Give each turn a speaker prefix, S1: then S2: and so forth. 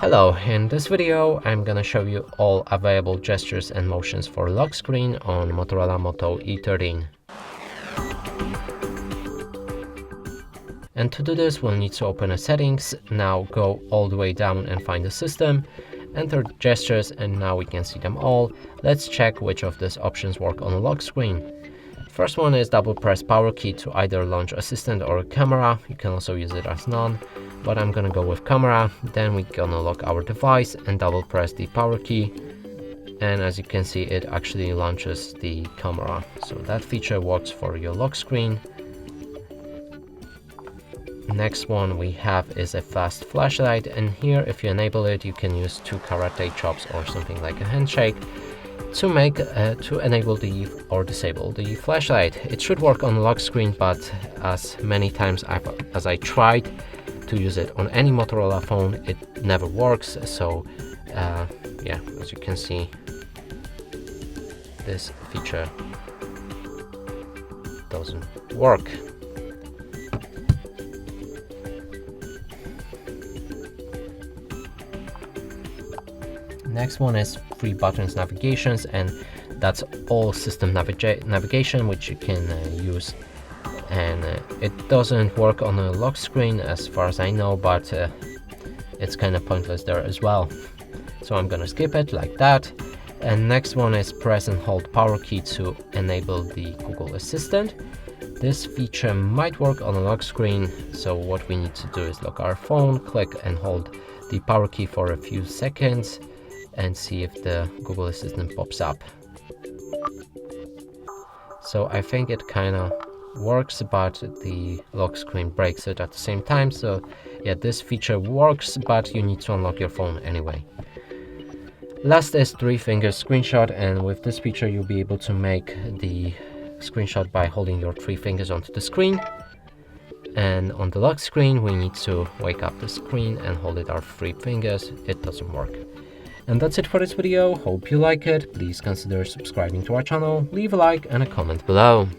S1: Hello, in this video I'm gonna show you all available gestures and motions for lock screen on Motorola Moto E13. And to do this we'll need to open a settings. Now go all the way down and find the system, enter gestures, and now we can see them all. Let's check which of these options work on a lock screen. First one is double press power key to either launch assistant or camera. You can also use it as none, but I'm gonna go with camera. Then we're gonna lock our device and double press the power key, and as you can see it actually launches the camera, so that feature works for your lock screen. Next one we have is a fast flashlight, and here if you enable it you can use 2 karate chops or something like a handshake to enable or disable the flashlight. It should work on the lock screen, but as many times as I tried to use it on any Motorola phone, it never works. So yeah, as you can see, this feature doesn't work. Next one is 3 buttons navigations, and that's all system navigation which you can use, and it doesn't work on a lock screen as far as I know, but it's kind of pointless there as well, so I'm gonna skip it like that. And next one is press and hold power key to enable the Google Assistant. This feature might work on a lock screen, so what we need to do is lock our phone, click and hold the power key for a few seconds and see if the Google Assistant pops up. So I think it kind of works, but the lock screen breaks it at the same time. So yeah, this feature works, but you need to unlock your phone anyway. Last is 3-finger screenshot, and with this feature you'll be able to make the screenshot by holding your 3 fingers onto the screen. And on the lock screen we need to wake up the screen and hold it our 3 fingers. It doesn't work. And that's it for this video. Hope you like it. Please consider subscribing to our channel, leave a like and a comment below.